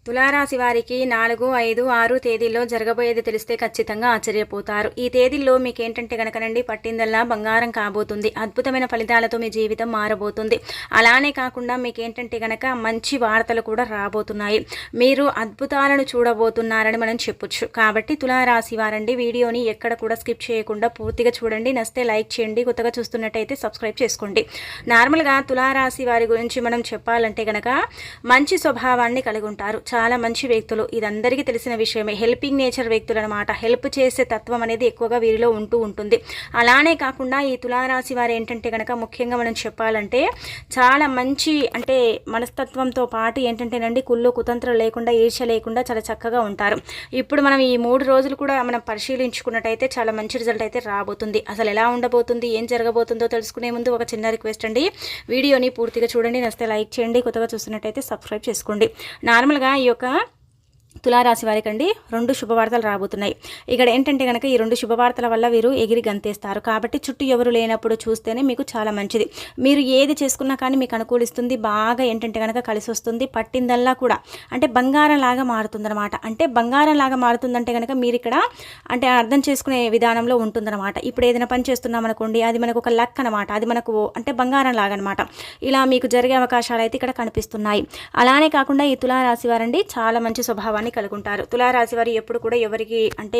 తులారాశి వారికి 4, 5, 6 తేదీల్లో జరగబోయేది తెలిస్తే ఖచ్చితంగా ఆశ్చర్యపోతారు. ఈ తేదీల్లో మీకేంటంటే గనకనండి పట్టిందల్లా బంగారం కాబోతుంది. అద్భుతమైన ఫలితాలతో మీ జీవితం మారబోతుంది. అలానే కాకుండా మీకేంటంటే గనక మంచి వార్తలు కూడా రాబోతున్నాయి. మీరు అద్భుతాలను చూడబోతున్నారని మనం చెప్పొచ్చు. కాబట్టి తులారాశి వారండి వీడియోని ఎక్కడ కూడా స్కిప్ చేయకుండా పూర్తిగా చూడండి. నచ్చితే లైక్ చేయండి. కొత్తగా చూస్తున్నట్టయితే సబ్స్క్రైబ్ చేసుకోండి. నార్మల్గా తులారాశి వారి గురించి మనం చెప్పాలంటే గనక మంచి స్వభావాన్ని కలిగి ఉంటారు. చాలా మంచి వ్యక్తులు, ఇది అందరికీ తెలిసిన విషయమే. హెల్పింగ్ నేచర్ వ్యక్తులు అనమాట. హెల్ప్ చేసే తత్వం అనేది ఎక్కువగా వీరిలో ఉంటూ ఉంటుంది. అలానే కాకుండా ఈ తులారాశి వారు ఏంటంటే కనుక ముఖ్యంగా మనం చెప్పాలంటే చాలా మంచి అంటే మనస్తత్వంతో పాటు ఏంటంటేనండి కుళ్ళు కుతంత్రం లేకుండా ఈర్ష్య లేకుండా చాలా చక్కగా ఉంటారు. ఇప్పుడు మనం ఈ 3 రోజులు కూడా మనం పరిశీలించుకున్నట్టయితే చాలా మంచి రిజల్ట్ అయితే రాబోతుంది. అసలు ఎలా ఉండబోతుంది, ఏం జరగబోతుందో తెలుసుకునే ముందు ఒక చిన్న రిక్వెస్ట్ అండి, వీడియోని పూర్తిగా చూడండి. నచ్చితే లైక్ చేయండి. కొత్తగా చూస్తున్నట్టయితే సబ్స్క్రైబ్ చేసుకోండి. నార్మల్గా ఈ యొక్క తులారాశి వారికి అండి 2 శుభవార్తలు రాబోతున్నాయి. ఇక్కడ ఏంటంటే కనుక ఈ 2 శుభవార్తల వల్ల వీరు ఎగిరి గంతేస్తారు. కాబట్టి చుట్టూ ఎవరు లేనప్పుడు చూస్తేనే మీకు చాలా మంచిది. మీరు ఏది చేసుకున్నా కానీ మీకు అనుకూలిస్తుంది. బాగా ఏంటంటే కనుక కలిసి వస్తుంది. పట్టిందల్లా కూడా అంటే బంగారం లాగా మారుతుందన్నమాట. అంటే బంగారం లాగా మారుతుందంటే కనుక మీరు ఇక్కడ అంటే అర్థం చేసుకునే విధానంలో ఉంటుందన్నమాట. ఇప్పుడు ఏదైనా పని చేస్తున్నాం అనుకోండి, అది మనకు ఒక లక్ అనమాట. అది మనకు అంటే బంగారం లాగా అనమాట. ఇలా మీకు జరిగే అవకాశాలు అయితే ఇక్కడ కనిపిస్తున్నాయి. అలానే కాకుండా ఈ తులారాశి వారండి చాలా మంచి స్వభావాన్ని కలిగి ఉంటారు. తులారాశి వారు ఎప్పుడు కూడా ఎవరికి అంటే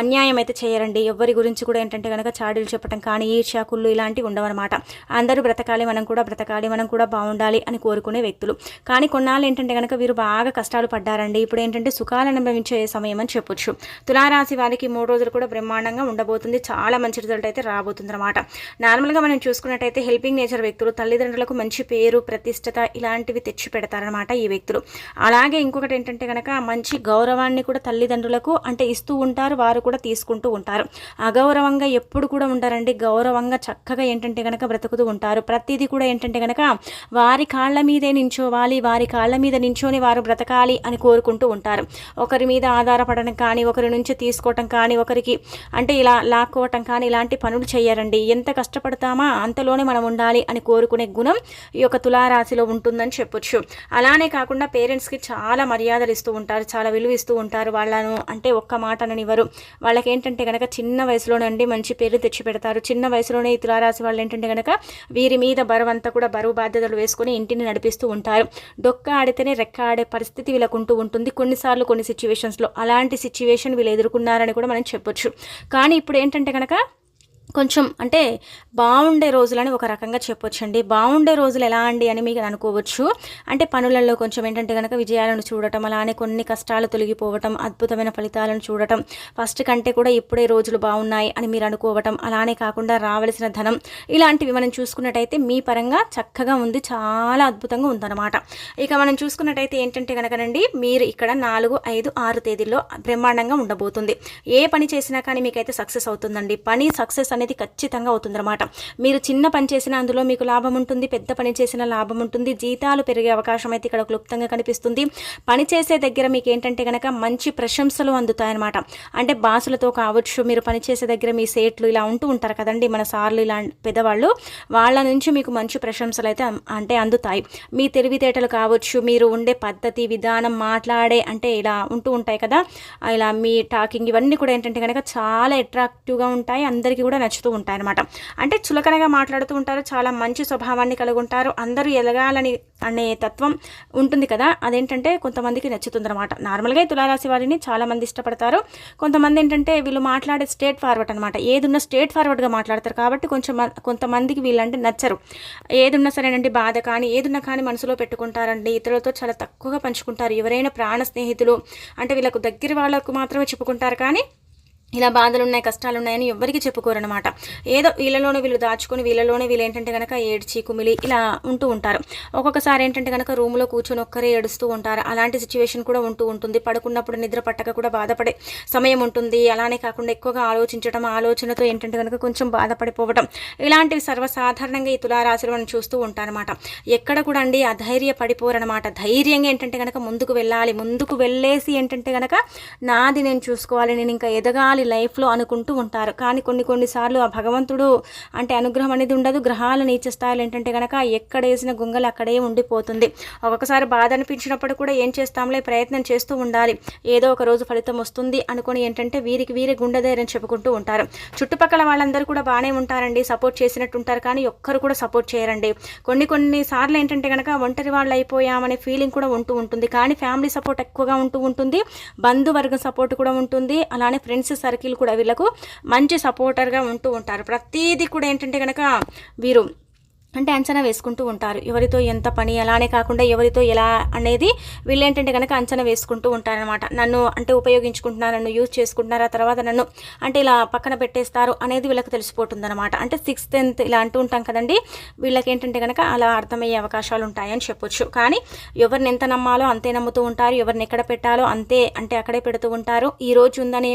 అన్యాయం అయితే చేయరండి. ఎవరి గురించి కూడా ఏంటంటే కనుక చాడీలు చెప్పడం కానీ ఈర్ష్య కుళ్ళు ఇలాంటివి ఉండవన్నమాట. అందరూ బ్రతకాలి, మనం కూడా బ్రతకాలి, మనం కూడా బాగుండాలి అని కోరుకునే వ్యక్తులు. కానీ కొన్నాళ్ళు ఏంటంటే కనుక వీరు బాగా కష్టాలు పడ్డారండి. ఇప్పుడు ఏంటంటే సుఖాలను అనుభవించే సమయం అని చెప్పొచ్చు. తులారాశి వారికి 3 రోజులు కూడా బ్రహ్మాండంగా ఉండబోతుంది. చాలా మంచి రిజల్ట్ అయితే రాబోతుంది అనమాట. నార్మల్గా మనం చూసుకున్నట్టయితే హెల్పింగ్ నేచర్ వ్యక్తులు తల్లిదండ్రులకు మంచి పేరు ప్రతిష్టత ఇలాంటివి తెచ్చి పెడతారనమాట ఈ వ్యక్తులు. అలాగే ఇంకొకటి ఏంటంటే కనుక మంచి గౌరవాన్ని కూడా తల్లిదండ్రులకు అంటే ఇస్తూ ఉంటారు, వారు కూడా తీసుకుంటూ ఉంటారు. అగౌరవంగా ఎప్పుడు కూడా ఉంటారండి. గౌరవంగా చక్కగా ఏంటంటే కనుక బ్రతుకుతూ ఉంటారు. ప్రతిదీ కూడా ఏంటంటే కనుక వారి కాళ్ళ మీదే నించోవాలి, వారి కాళ్ళ మీద నించోని వారు బ్రతకాలి అని కోరుకుంటూ ఉంటారు. ఒకరి మీద ఆధారపడడం కానీ, ఒకరి నుంచి తీసుకోవటం కానీ, ఒకరికి అంటే ఇలా లాక్కోవటం కానీ ఇలాంటి పనులు చేయరండి. ఎంత కష్టపడతామా అంతలోనే మనం ఉండాలి అని కోరుకునే గుణం ఈ యొక్క తులారాశిలో ఉంటుందని చెప్పొచ్చు. అలానే కాకుండా పేరెంట్స్కి చాలా మర్యాదలు ఇస్తూ ఉంటారు, చాలా విలువ ఇస్తూ ఉంటారు. వాళ్ళను అంటే ఒక్క మాట అననివ్వరు. వాళ్ళకి ఏంటంటే కనుక చిన్న వయసులోనండి మంచి పేరు తెచ్చి పెడతారు. చిన్న వయసులోనే ఈ తులారాశి వాళ్ళు ఏంటంటే కనుక వీరి మీద బరువంతా కూడా బరువు బాధ్యతలు వేసుకొని ఇంటిని నడిపిస్తూ ఉంటారు. డొక్క ఆడితేనే రెక్క ఆడే పరిస్థితి వీళ్ళకుంటూ ఉంటుంది. కొన్నిసార్లు కొన్ని సిచ్యువేషన్స్లో అలాంటి సిచ్యువేషన్ వీళ్ళు ఎదుర్కొన్నారని కూడా మనం చెప్పొచ్చు. కానీ ఇప్పుడు ఏంటంటే కనుక కొంచెం అంటే బాగుండే రోజులని ఒక రకంగా చెప్పొచ్చండి. బాగుండే రోజులు ఎలా అండి అని మీకు అనుకోవచ్చు. అంటే పనులలో కొంచెం ఏంటంటే కనుక విజయాలను చూడటం, అలానే కొన్ని కష్టాలు తొలగిపోవటం, అద్భుతమైన ఫలితాలను చూడటం, ఫస్ట్ కంటే కూడా ఇప్పుడే రోజులు బాగున్నాయి అని మీరు అనుకోవటం, అలానే కాకుండా రావలసిన ధనం ఇలాంటివి మనం చూసుకున్నట్టయితే మీ పరంగా చక్కగా ఉంది, చాలా అద్భుతంగా ఉందన్నమాట. ఇక మనం చూసుకున్నట్టయితే ఏంటంటే కనుకనండి మీరు ఇక్కడ 4, 5, 6 తేదీల్లో బ్రహ్మాండంగా ఉండబోతుంది. ఏ పని చేసినా కానీ మీకైతే సక్సెస్ అవుతుందండి. పని సక్సెస్ అనేది ఖచ్చితంగా అవుతుందన్నమాట. మీరు చిన్న పని చేసినా అందులో మీకు లాభం ఉంటుంది, పెద్ద పని చేసిన లాభం ఉంటుంది. జీతాలు పెరిగే అవకాశం అయితే ఇక్కడ క్లుప్తంగా కనిపిస్తుంది. పని చేసే దగ్గర మీకు ఏంటంటే కనుక మంచి ప్రశంసలు అందుతాయన్నమాట. అంటే బాసులతో కావచ్చు, మీరు పనిచేసే దగ్గర మీ సేట్లు ఇలా ఉంటూ ఉంటారు కదండి, మన సార్లు ఇలా పెద్దవాళ్ళు, వాళ్ళ నుంచి మీకు మంచి ప్రశంసలు అయితే అంటే అందుతాయి. మీ తెలివితేటలు కావచ్చు, మీరు ఉండే పద్ధతి విధానం, మాట్లాడే అంటే ఇలా ఉంటూ ఉంటాయి కదా, ఇలా మీ టాకింగ్ ఇవన్నీ కూడా ఏంటంటే కనుక చాలా అట్రాక్టివ్గా ఉంటాయి. అందరికీ కూడా నచ్చుతూ ఉంటాయన్నమాట. అంటే చులకనగా మాట్లాడుతూ ఉంటారు, చాలా మంచి స్వభావాన్ని కలిగి ఉంటారు. అందరూ ఎదగాలని అనే తత్వం ఉంటుంది కదా, అదేంటంటే కొంతమందికి నచ్చుతుందన్నమాట. నార్మల్గా తులారాశి వారిని చాలామంది ఇష్టపడతారు. కొంతమంది ఏంటంటే వీళ్ళు మాట్లాడే స్ట్రేట్ ఫార్వర్డ్ అనమాట. ఏదున్నా స్ట్రేట్ ఫార్వర్డ్గా మాట్లాడతారు. కాబట్టి కొంతమందికి వీళ్ళంటే నచ్చరు. ఏదున్నా సరేనండి బాధ కానీ ఏదున్నా కానీ మనసులో పెట్టుకుంటారండి. ఇతరులతో చాలా తక్కువగా పంచుకుంటారు. ఎవరైనా ప్రాణ స్నేహితులు అంటే వీళ్ళకు దగ్గర వాళ్ళకు మాత్రమే చెప్పుకుంటారు. కానీ ఇలా బాధలు ఉన్నాయి, కష్టాలు ఉన్నాయని ఎవరికి చెప్పుకోరనమాట. ఏదో వీళ్ళలోనే వీళ్ళు దాచుకొని వీళ్ళలోనే వీళ్ళు ఏంటంటే కనుక ఏడ్చి కుమిలి ఇలా ఉంటూ ఉంటారు. ఒక్కొక్కసారి ఏంటంటే కనుక రూమ్లో కూర్చొని ఒక్కరే ఏడుస్తూ ఉంటారు. అలాంటి సిచ్యువేషన్ కూడా ఉంటూ ఉంటుంది. పడుకున్నప్పుడు నిద్ర పట్టక కూడా బాధపడే సమయం ఉంటుంది. అలానే కాకుండా ఎక్కువగా ఆలోచించడం, ఆలోచనతో ఏంటంటే కనుక కొంచెం బాధపడిపోవడం ఇలాంటివి సర్వసాధారణంగా ఈ తులారాశిలో మనం చూస్తూ ఉంటారనమాట. ఎక్కడ కూడా అండి అధైర్య పడిపోరనమాట. ధైర్యంగా ఏంటంటే కనుక ముందుకు వెళ్ళాలి. ముందుకు వెళ్ళేసి ఏంటంటే కనుక నాది నేను చూసుకోవాలి, నేను ఇంకా ఎదగాలి కావాలి లైఫ్లో అనుకుంటూ ఉంటారు. కానీ కొన్నిసార్లు ఆ భగవంతుడు అంటే అనుగ్రహం అనేది ఉండదు. గ్రహాల నీచ స్థాయిలు ఏంటంటే కనుక ఎక్కడేసిన గొంగలు అక్కడే ఉండిపోతుంది. ఒక్కొక్కసారి బాధ అనిపించినప్పుడు కూడా ఏం చేస్తాంలే, ప్రయత్నం చేస్తూ ఉండాలి, ఏదో ఒక రోజు ఫలితం వస్తుంది అనుకొని ఏంటంటే వీరే గుండె ధైర్యం చెప్పుకుంటూ ఉంటారు. చుట్టుపక్కల వాళ్ళందరూ కూడా బాగానే ఉంటారండి, సపోర్ట్ చేసినట్టు ఉంటారు. కానీ ఒక్కరు కూడా సపోర్ట్ చేయరండి. కొన్ని సార్లు ఏంటంటే కనుక ఒంటరి వాళ్ళు అయిపోయామనే ఫీలింగ్ కూడా ఉంటూ ఉంటుంది. కానీ ఫ్యామిలీ సపోర్ట్ ఎక్కువగా ఉంటూ ఉంటుంది, బంధువర్గం సపోర్ట్ కూడా ఉంటుంది, అలానే ఫ్రెండ్స్ సర్కిల్ కూడా వీళ్ళకు మంచి సపోర్టర్గా ఉంటూ ఉంటారు. ప్రతిదీ కూడా ఏంటంటే కనుక వీరు అంటే అంచనా వేసుకుంటూ ఉంటారు. ఎవరితో ఎంత పని, అలానే కాకుండా ఎవరితో ఎలా అనేది వీళ్ళు ఏంటంటే కనుక అంచనా వేసుకుంటూ ఉంటారనమాట. నన్ను అంటే ఉపయోగించుకుంటున్నారు, నన్ను యూజ్ చేసుకుంటున్నారు, ఆ తర్వాత నన్ను అంటే ఇలా పక్కన పెట్టేస్తారు అనేది వీళ్ళకి తెలిసిపోతుంది అనమాట. అంటే 6th 10th ఇలా అంటూ ఉంటాం కదండి, వీళ్ళకి ఏంటంటే కనుక అలా అర్థమయ్యే అవకాశాలు ఉంటాయని చెప్పొచ్చు. కానీ ఎవరిని ఎంత నమ్మాలో అంతే నమ్ముతూ ఉంటారు, ఎవరిని ఎక్కడ పెట్టాలో అంతే అంటే అక్కడే పెడుతూ ఉంటారు. ఈ రోజు ఉందని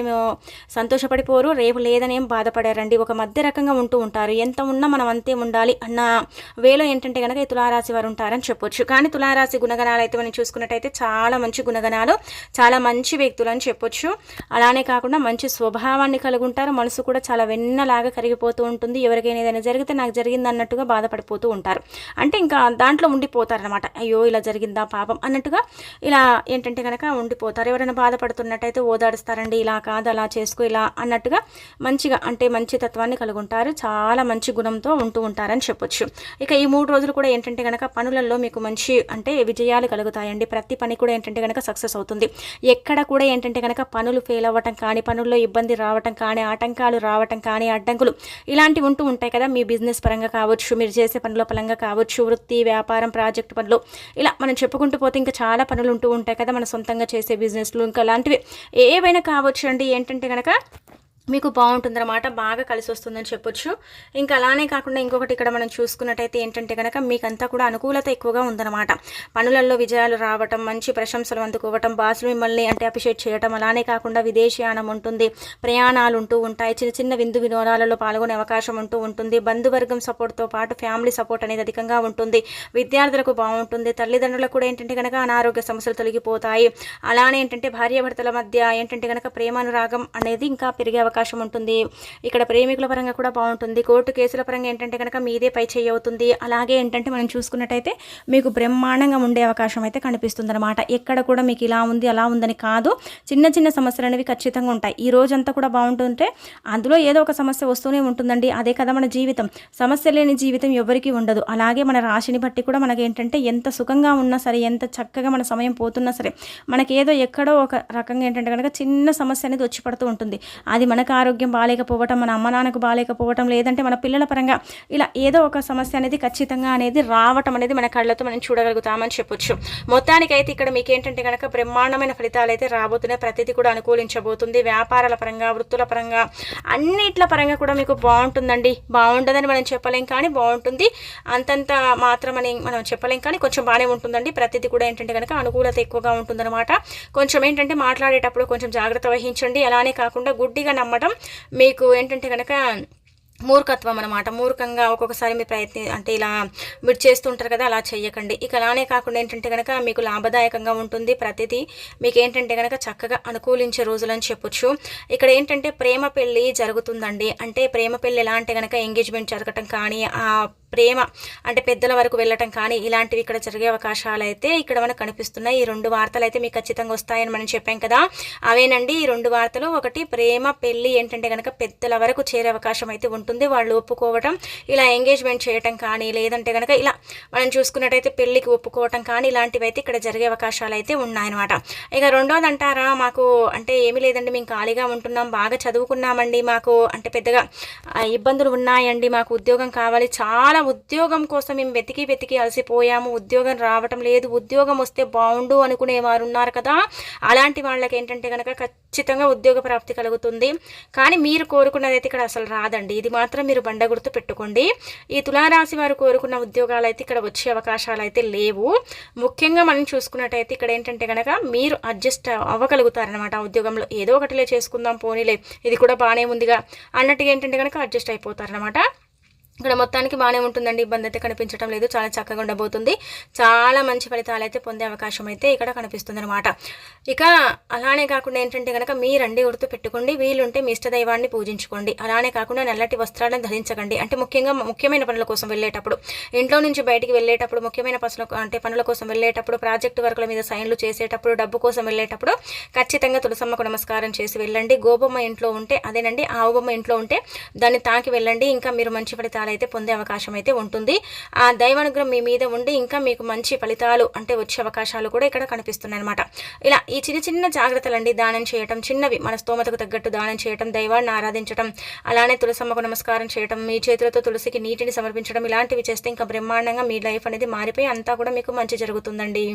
సంతోషపడిపోరు, రేపు లేదనేం బాధపడారండి. ఒక మధ్య రకంగా ఉంటూ ఉంటారు. ఎంత ఉన్నా మనం అంతే ఉండాలి అన్న వేలో ఏంటంటే కనుక ఈ తులారాశి వారు ఉంటారని చెప్పొచ్చు. కానీ తులారాశి గుణగణాలు అయితే మనం చూసుకున్నట్టయితే చాలా మంచి గుణగణాలు, చాలా మంచి వ్యక్తులు అని చెప్పొచ్చు. అలానే కాకుండా మంచి స్వభావాన్ని కలిగి ఉంటారు. మనసు కూడా చాలా వెన్నలాగా కరిగిపోతూ ఉంటుంది. ఎవరికైనా ఏదైనా జరిగితే నాకు జరిగింది అన్నట్టుగా బాధపడిపోతూ ఉంటారు. అంటే ఇంకా దాంట్లో ఉండిపోతారనమాట. అయ్యో ఇలా జరిగిందా పాపం అన్నట్టుగా ఇలా ఏంటంటే కనుక ఉండిపోతారు. ఎవరైనా బాధపడుతున్నట్టయితే ఓదాడుస్తారండి, ఇలా కాదు అలా చేసుకో ఇలా అన్నట్టుగా మంచిగా అంటే మంచి తత్వాన్ని కలిగి ఉంటారు. చాలా మంచి గుణంతో ఉంటూ ఉంటారని చెప్పొచ్చు. ఇక ఈ 3 రోజులు కూడా ఏంటంటే కనుక పనులలో మీకు మంచి అంటే విజయాలు కలుగుతాయండి. ప్రతి పని కూడా ఏంటంటే కనుక సక్సెస్ అవుతుంది. ఎక్కడ కూడా ఏంటంటే కనుక పనులు ఫెయిల్ అవ్వటం కానీ, పనుల్లో ఇబ్బంది రావటం కానీ, ఆటంకాలు రావటం కానీ, అడ్డంకులు ఇలాంటివి ఉంటూ ఉంటాయి కదా. మీ బిజినెస్ పరంగా కావచ్చు, మీరు చేసే పనుల పరంగా కావచ్చు, వృత్తి వ్యాపారం ప్రాజెక్ట్ పనులు ఇలా మనం చెప్పుకుంటూ పోతే ఇంకా చాలా పనులు ఉంటూ ఉంటాయి కదా. మన సొంతంగా చేసే బిజినెస్లు ఇంకా అలాంటివి ఏవైనా కావచ్చు అండి. ఏంటంటే కనుక మీకు బాగుంటుందన్నమాట, బాగా కలిసి వస్తుందని చెప్పొచ్చు. ఇంకా అలానే కాకుండా ఇంకొకటి ఇక్కడ మనం చూసుకున్నట్టయితే ఏంటంటే కనుక మీకంతా కూడా అనుకూలత ఎక్కువగా ఉందన్నమాట. పనులలో విజయాలు రావటం, మంచి ప్రశంసలు అందుకోవటం, బాసులు మిమ్మల్ని అంటే అప్రిషియేట్ చేయటం, అలానే కాకుండా విదేశీయానం ఉంటుంది, ప్రయాణాలు ఉంటూ ఉంటాయి, చిన్న చిన్న విందు వినోదాలలో పాల్గొనే అవకాశం ఉంటూ ఉంటుంది. బంధువర్గం సపోర్ట్తో పాటు ఫ్యామిలీ సపోర్ట్ అనేది అధికంగా ఉంటుంది. విద్యార్థులకు బాగుంటుంది. తల్లిదండ్రులకు కూడా ఏంటంటే కనుక అనారోగ్య సమస్యలు తొలగిపోతాయి. అలానే ఏంటంటే భార్యాభర్తల మధ్య ఏంటంటే కనుక ప్రేమానురాగం అనేది ఇంకా పెరిగే అవకాశం ఉంటుంది. ఇక్కడ ప్రేమికుల పరంగా కూడా బాగుంటుంది. కోర్టు కేసుల పరంగా ఏంటంటే కనుక మీదే పై చేయి అవుతుంది. అలాగే ఏంటంటే మనం చూసుకున్నట్టయితే మీకు బ్రహ్మాండంగా ఉండే అవకాశం అయితే కనిపిస్తుంది అనమాట. ఎక్కడ కూడా మీకు ఇలా ఉంది అలా ఉందని కాదు, చిన్న చిన్న సమస్యలు అనేవి ఖచ్చితంగా ఉంటాయి. ఈ రోజంతా కూడా బాగుంటుంటే అందులో ఏదో ఒక సమస్య వస్తూనే ఉంటుందండి. అదే కదా మన జీవితం. సమస్య లేని జీవితం ఎవరికీ ఉండదు. అలాగే మన రాశిని బట్టి కూడా మనకి ఏంటంటే ఎంత సుఖంగా ఉన్నా సరే, ఎంత చక్కగా మన సమయం పోతున్నా సరే, మనకేదో ఎక్కడో ఒక రకంగా ఏంటంటే కనుక చిన్న సమస్య అనేది వచ్చి పడుతూ ఉంటుంది. అది మనకు ఆరోగ్యం బాగాలేకపోవటం, మన అమ్మ నాన్నకు బాగాలేకపోవటం, లేదంటే మన పిల్లల పరంగా ఇలా ఏదో ఒక సమస్య అనేది ఖచ్చితంగా అనేది రావటం అనేది మన కళ్ళతో మనం చూడగలుగుతామని చెప్పొచ్చు. మొత్తానికైతే ఇక్కడ మీకు ఏంటంటే కనుక బ్రహ్మాండమైన ఫలితాలు అయితే రాబోతున్నాయి. ప్రతిదీ కూడా అనుకూలించబోతుంది. వ్యాపారాల పరంగా, వృత్తుల పరంగా, అన్నిట్ల పరంగా కూడా మీకు బాగుంటుందండి. బాగుంటుందని మనం చెప్పలేం, కానీ బాగుంటుంది. అంతంత మాత్రమని మనం చెప్పలేం, కానీ కొంచెం బాగానే ఉంటుందండి. ప్రతిదీ కూడా ఏంటంటే కనుక అనుకూలత ఎక్కువగా ఉంటుందన్నమాట. కొంచెం ఏంటంటే మాట్లాడేటప్పుడు కొంచెం జాగ్రత్త వహించండి. అలానే కాకుండా గుడ్డిగా నమ్మటం మీకు ఏంటంటే కనుక మూర్ఖత్వం అనమాట. మూర్ఖంగా ఒక్కొక్కసారి మీ అంటే ఇలా మీరు చేస్తుంటారు కదా, అలా చెయ్యకండి. ఇక అలానే కాకుండా ఏంటంటే కనుక మీకు లాభదాయకంగా ఉంటుంది. ప్రతిదీ మీకు ఏంటంటే కనుక చక్కగా అనుకూలించే రోజులని చెప్పొచ్చు. ఇక్కడ ఏంటంటే ప్రేమ పెళ్ళి జరుగుతుందండి. అంటే ప్రేమ పెళ్ళి ఎలా అంటే కనుక ఎంగేజ్మెంట్ జరగటం కానీ, ఆ ప్రేమ అంటే పెద్దల వరకు వెళ్ళటం కానీ ఇలాంటివి ఇక్కడ జరిగే అవకాశాలు అయితే ఇక్కడ మనకు కనిపిస్తున్నాయి. ఈ 2 వార్తలు అయితే మీకు ఖచ్చితంగా వస్తాయని మనం చెప్పాం కదా, అవేనండి ఈ 2 వార్తలు. ఒకటి ప్రేమ పెళ్ళి ఏంటంటే కనుక పెద్దల వరకు చేరే అవకాశం అయితే ఉంటుంది. వాళ్ళు ఒప్పుకోవటం, ఇలా ఎంగేజ్మెంట్ చేయటం కానీ, లేదంటే కనుక ఇలా మనం చూసుకున్నట్టయితే పెళ్ళికి ఒప్పుకోవటం కానీ ఇలాంటివి అయితే ఇక్కడ జరిగే అవకాశాలు అయితే ఉన్నాయన్నమాట. ఇక రెండోది అంటారా, మాకు అంటే ఏమీ లేదండి, మేము ఖాళీగా ఉంటున్నాం, బాగా చదువుకున్నామండి, మాకు అంటే పెద్దగా ఇబ్బందులు ఉన్నాయండి, మాకు ఉద్యోగం కావాలి, చాలా ఉద్యోగం కోసం మేము వెతికి అలసిపోయాము, ఉద్యోగం రావటం లేదు, ఉద్యోగం వస్తే బాగుండు అనుకునే వారు ఉన్నారు కదా, అలాంటి వాళ్ళకి ఏంటంటే కనుక ఖచ్చితంగా ఉద్యోగ ప్రాప్తి కలుగుతుంది. కానీ మీరు కోరుకున్నది అయితే ఇక్కడ అసలు రాదండి. ఇది మాత్రం మీరు బండగుర్తు పెట్టుకోండి. ఈ తులారాశి వారు కోరుకున్న ఉద్యోగాలు అయితే ఇక్కడ వచ్చే అవకాశాలు అయితే లేవు. ముఖ్యంగా మనం చూసుకున్నట్టయితే ఇక్కడ ఏంటంటే కనుక మీరు అడ్జస్ట్ అవ్వగలుగుతారనమాట. ఆ ఉద్యోగంలో ఏదో ఒకటిలే చేసుకుందాం, పోనీలే ఇది కూడా బాగానే ఉందిగా అన్నట్టుగా ఏంటంటే కనుక అడ్జస్ట్ అయిపోతారనమాట. ఇక్కడ మొత్తానికి బాగానే ఉంటుందండి. ఇబ్బంది అయితే కనిపించడం లేదు. చాలా చక్కగా ఉండబోతుంది. చాలా మంచి ఫలితాలు అయితే పొందే అవకాశం అయితే ఇక్కడ కనిపిస్తుంది అనమాట. ఇక అలానే కాకుండా ఏంటంటే కనుక మీరండి గుర్తు పెట్టుకోండి, వీలుంటే మీ ఇష్ట దైవాన్ని పూజించుకోండి. అలానే కాకుండా నల్లటి వస్త్రాలను ధరించకండి. అంటే ముఖ్యమైన పనుల కోసం వెళ్ళేటప్పుడు, ఇంట్లో నుంచి బయటికి వెళ్ళేటప్పుడు, ముఖ్యమైన పనుల కోసం వెళ్ళేటప్పుడు, ప్రాజెక్టు వర్కుల మీద సైన్లు చేసేటప్పుడు, డబ్బు కోసం వెళ్ళేటప్పుడు ఖచ్చితంగా తులసమ్మకు నమస్కారం చేసి వెళ్ళండి. గోబొమ్మ ఇంట్లో ఉంటే అదేనండి, ఆవు బొమ్మ ఇంట్లో ఉంటే దాన్ని తాకి వెళ్ళండి. ఇంకా మీరు మంచి ఫలితాలు అయితే పొందే అవకాశం అయితే ఉంటుంది. ఆ దైవానుగ్రహం మీ మీద ఉండి ఇంకా మీకు మంచి ఫలితాలు అంటే వచ్చే అవకాశాలు కూడా ఇక్కడ కనిపిస్తున్నాయి అనమాట. ఇలా ఈ చిన్న చిన్న జాగ్రత్తలండి, దానం చేయటం, చిన్నవి మన స్తోమతకు తగ్గట్టు దానం చేయటం, దైవాన్ని ఆరాధించడం, అలానే తులసమ్మకు నమస్కారం చేయటం, మీ చేతులతో తులసికి నీటిని సమర్పించడం, ఇలాంటివి చేస్తే ఇంకా బ్రహ్మాండంగా మీ లైఫ్ అనేది మారిపోయి అంతా కూడా మీకు మంచి జరుగుతుందండి.